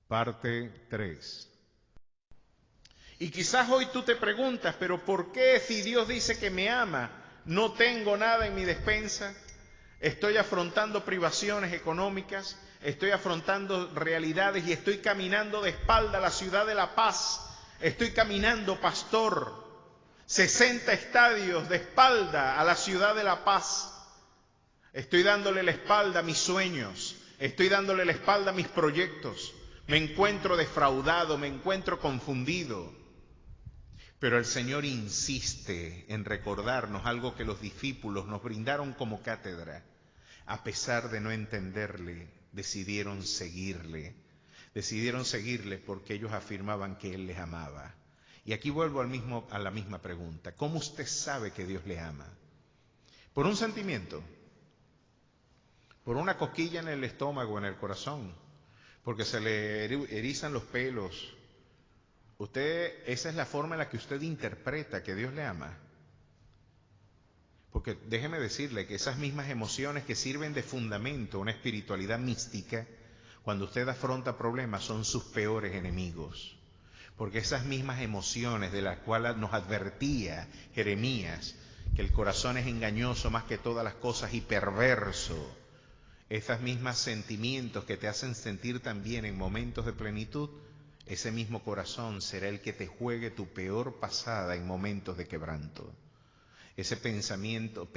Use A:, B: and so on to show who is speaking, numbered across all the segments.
A: parte 3. Y quizás hoy tú te preguntas, pero ¿por qué si Dios dice que me ama, no tengo nada en mi despensa? Estoy afrontando privaciones económicas, estoy afrontando realidades y estoy caminando de espalda a la ciudad de La Paz. Estoy caminando, pastor, 60 estadios de espalda a la ciudad de La Paz. Estoy dándole la espalda a mis sueños, estoy dándole la espalda a mis proyectos. Me encuentro defraudado, me encuentro confundido. Pero el Señor insiste en recordarnos algo que los discípulos nos brindaron como cátedra. A pesar de no entenderle, decidieron seguirle. Decidieron seguirle porque ellos afirmaban que Él les amaba. Y aquí vuelvo a la misma pregunta. ¿Cómo usted sabe que Dios le ama? ¿Por un sentimiento? ¿Por una cosquilla en el estómago, en el corazón? ¿Porque se le erizan los pelos? Esa es la forma en la que usted interpreta que Dios le ama. Porque déjeme decirle que esas mismas emociones que sirven de fundamento a una espiritualidad mística, cuando usted afronta problemas, son sus peores enemigos. Porque esas mismas emociones de las cuales nos advertía Jeremías, que el corazón es engañoso más que todas las cosas y perverso, esas mismas sentimientos que te hacen sentir también en momentos de plenitud, ese mismo corazón será el que te juegue tu peor pasada en momentos de quebranto. Ese pensamientos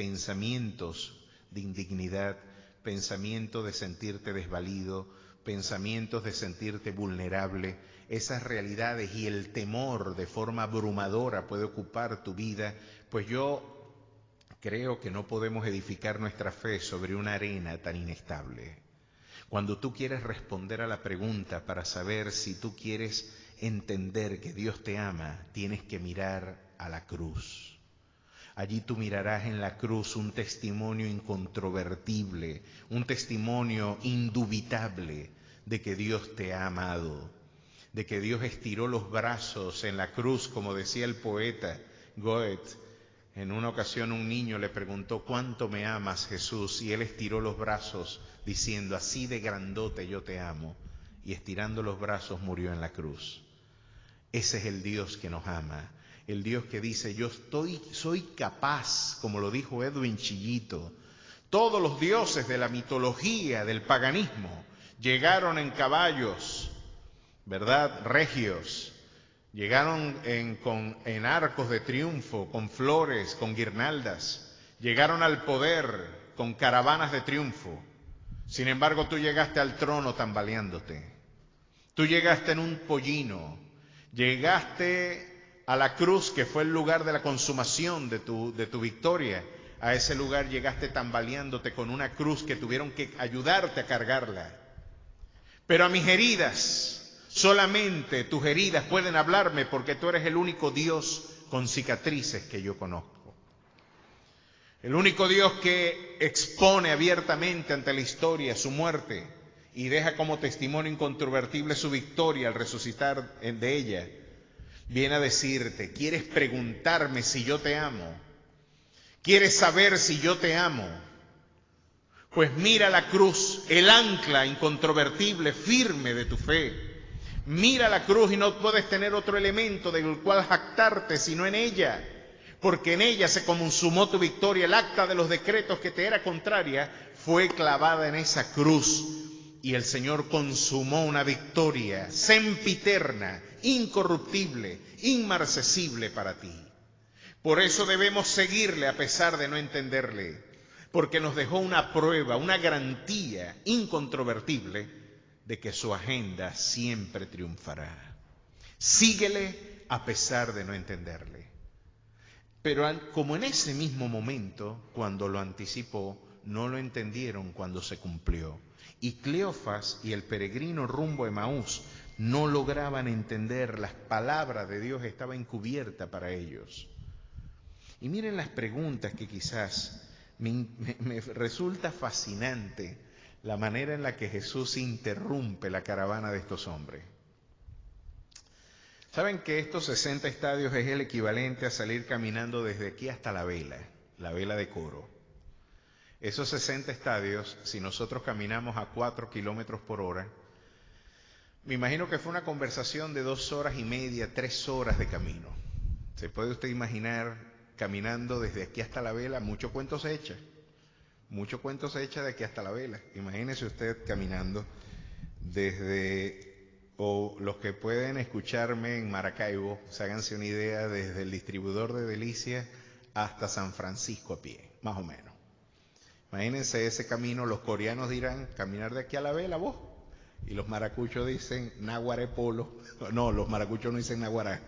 A: de indignidad, pensamientos de sentirte desvalido, pensamientos de sentirte vulnerable, esas realidades y el temor de forma abrumadora puede ocupar tu vida, pues yo creo que no podemos edificar nuestra fe sobre una arena tan inestable. Cuando tú quieres responder a la pregunta para saber si tú quieres entender que Dios te ama, tienes que mirar a la cruz. Allí tú mirarás en la cruz un testimonio incontrovertible, un testimonio indubitable de que Dios te ha amado, de que Dios estiró los brazos en la cruz, como decía el poeta Goethe. En una ocasión un niño le preguntó: ¿cuánto me amas, Jesús? Y él estiró los brazos diciendo: así de grandote yo te amo. Y estirando los brazos murió en la cruz. Ese es el Dios que nos ama. El Dios que dice: soy capaz, como lo dijo Edwin Chillito. Todos los dioses de la mitología, del paganismo, llegaron en caballos, ¿verdad? Regios. Llegaron en arcos de triunfo, con flores, con guirnaldas. Llegaron al poder con caravanas de triunfo. Sin embargo, tú llegaste al trono tambaleándote. Tú llegaste en un pollino. Llegaste a la cruz, que fue el lugar de la consumación de tu victoria. A ese lugar llegaste tambaleándote con una cruz que tuvieron que ayudarte a cargarla. Pero a mis heridas, solamente tus heridas pueden hablarme, porque tú eres el único Dios con cicatrices que yo conozco. El único Dios que expone abiertamente ante la historia su muerte y deja como testimonio incontrovertible su victoria al resucitar de ella. Viene a decirte: ¿quieres preguntarme si yo te amo? ¿Quieres saber si yo te amo? Pues mira la cruz, el ancla incontrovertible, firme de tu fe. Mira la cruz y no puedes tener otro elemento del cual jactarte sino en ella, porque en ella se consumó tu victoria. El acta de los decretos que te era contraria fue clavada en esa cruz, y el Señor consumó una victoria sempiterna, incorruptible, inmarcesible para ti. Por eso debemos seguirle a pesar de no entenderle, porque nos dejó una prueba, una garantía incontrovertible de que su agenda siempre triunfará. Síguele a pesar de no entenderle. Pero como en ese mismo momento, cuando lo anticipó, no lo entendieron cuando se cumplió. Y Cleofas y el peregrino rumbo a Emaús no lograban entender las palabras de Dios, estaba encubierta para ellos. Y miren las preguntas que quizás me resulta fascinante la manera en la que Jesús interrumpe la caravana de estos hombres. ¿Saben que estos 60 estadios es el equivalente a salir caminando desde aquí hasta la vela de Coro? Esos 60 estadios, si nosotros caminamos a 4 kilómetros por hora, Me imagino que fue una conversación de 2 horas y media, 3 horas de camino. ¿Se puede usted imaginar caminando desde aquí hasta la vela? Mucho cuento se echa. Mucho cuento se echa de aquí hasta la vela. Imagínese usted caminando o los que pueden escucharme en Maracaibo, háganse una idea, desde el distribuidor de Delicias hasta San Francisco a pie, más o menos. Imagínense ese camino, los coreanos dirán, caminar de aquí a la vela, vos. Y los maracuchos dicen, náguare polo. No, los maracuchos no dicen náguara.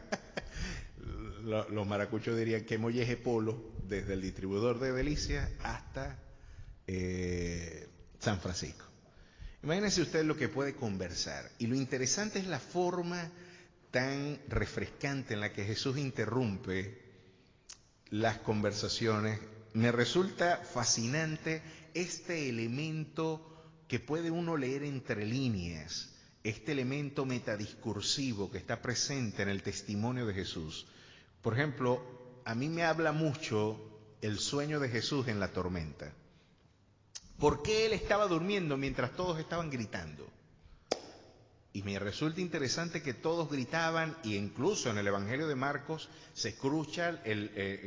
A: Los maracuchos dirían que molleje polo, desde el distribuidor de Delicias hasta San Francisco. Imagínense usted lo que puede conversar. Y lo interesante es la forma tan refrescante en la que Jesús interrumpe las conversaciones. Me resulta fascinante este elemento que puede uno leer entre líneas, este elemento metadiscursivo que está presente en el testimonio de Jesús. Por ejemplo, a mí me habla mucho el sueño de Jesús en la tormenta. ¿Por qué él estaba durmiendo mientras todos estaban gritando? Y me resulta interesante que todos gritaban, y incluso en el Evangelio de Marcos se escucha,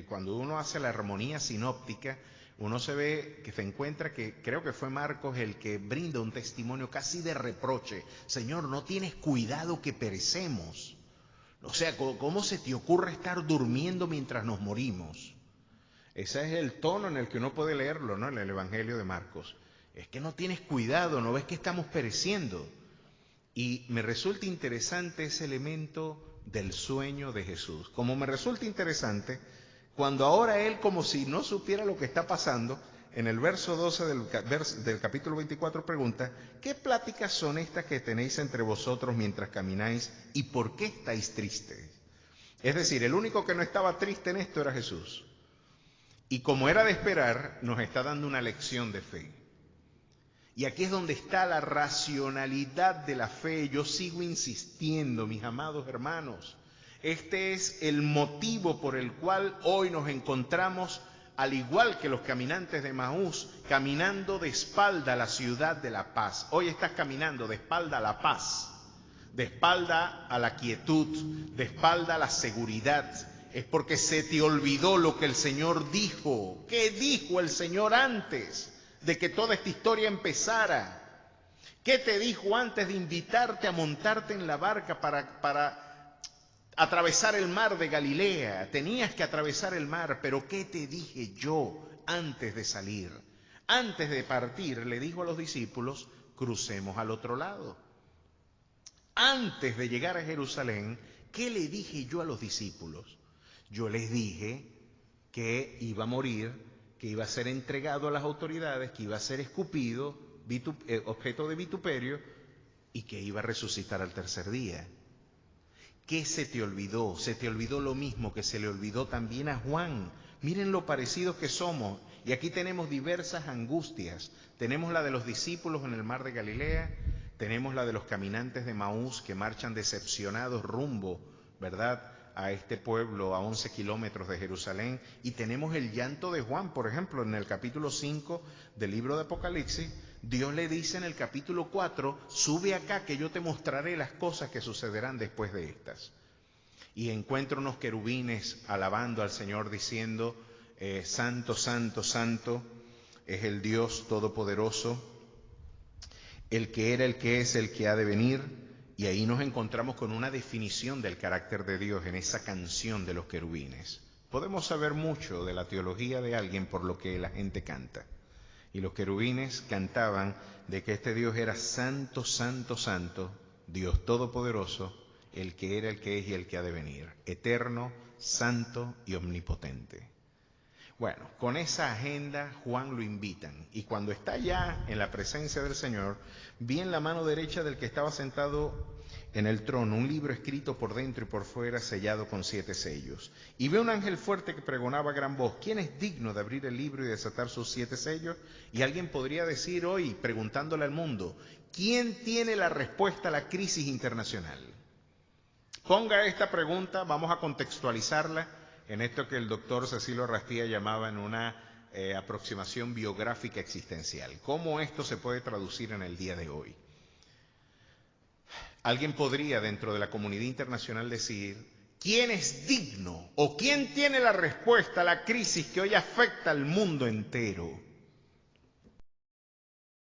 A: cuando uno hace la armonía sinóptica, uno se encuentra que creo que fue Marcos el que brinda un testimonio casi de reproche. Señor, ¿no tienes cuidado que perecemos? O sea, ¿cómo se te ocurre estar durmiendo mientras nos morimos? Ese es el tono en el que uno puede leerlo, ¿no? En el Evangelio de Marcos. Es que no tienes cuidado, ¿no ves que estamos pereciendo? Y me resulta interesante ese elemento del sueño de Jesús. Como me resulta interesante, cuando ahora él, como si no supiera lo que está pasando, en el verso 12 del capítulo 24 pregunta, ¿qué pláticas son estas que tenéis entre vosotros mientras camináis y por qué estáis tristes? Es decir, el único que no estaba triste en esto era Jesús. Y como era de esperar, nos está dando una lección de fe. Y aquí es donde está la racionalidad de la fe. Yo sigo insistiendo, mis amados hermanos. Este es el motivo por el cual hoy nos encontramos, al igual que los caminantes de Emaús, caminando de espalda a la ciudad de la paz. Hoy estás caminando de espalda a la paz, de espalda a la quietud, de espalda a la seguridad. Es porque se te olvidó lo que el Señor dijo. ¿Qué dijo el Señor antes de que toda esta historia empezara? ¿Qué te dijo antes de invitarte a montarte en la barca para atravesar el mar de Galilea? Tenías que atravesar el mar, pero ¿qué te dije yo antes de salir? Antes de partir, le dijo a los discípulos, crucemos al otro lado. Antes de llegar a Jerusalén, ¿qué le dije yo a los discípulos? Yo les dije que iba a morir, que iba a ser entregado a las autoridades, que iba a ser escupido, objeto de vituperio, y que iba a resucitar al tercer día. ¿Qué se te olvidó? Se te olvidó lo mismo que se le olvidó también a Juan. Miren lo parecidos que somos. Y aquí tenemos diversas angustias. Tenemos la de los discípulos en el mar de Galilea, tenemos la de los caminantes de Emaús que marchan decepcionados rumbo, ¿verdad?, a este pueblo a 11 kilómetros de Jerusalén, y tenemos el llanto de Juan. Por ejemplo, en el capítulo 5 del libro de Apocalipsis, Dios le dice en el capítulo 4, sube acá que yo te mostraré las cosas que sucederán después de estas. Y encuentra unos querubines alabando al Señor diciendo, santo, santo, santo es el Dios Todopoderoso, el que era, el que es, el que ha de venir. Y ahí nos encontramos con una definición del carácter de Dios en esa canción de los querubines. Podemos saber mucho de la teología de alguien por lo que la gente canta. Y los querubines cantaban de que este Dios era santo, santo, santo, Dios todopoderoso, el que era, el que es y el que ha de venir, eterno, santo y omnipotente. Bueno, con esa agenda Juan lo invitan, y cuando está ya en la presencia del Señor, vi en la mano derecha del que estaba sentado en el trono un libro escrito por dentro y por fuera, sellado con 7 sellos. Y vi un ángel fuerte que pregonaba a gran voz, ¿quién es digno de abrir el libro y desatar sus 7 sellos? Y alguien podría decir hoy, preguntándole al mundo, ¿quién tiene la respuesta a la crisis internacional? Ponga esta pregunta, vamos a contextualizarla en esto que el doctor Cecilio Rastilla llamaba en una aproximación biográfica existencial. ¿Cómo esto se puede traducir en el día de hoy? Alguien podría dentro de la comunidad internacional decir, ¿quién es digno o quién tiene la respuesta a la crisis que hoy afecta al mundo entero?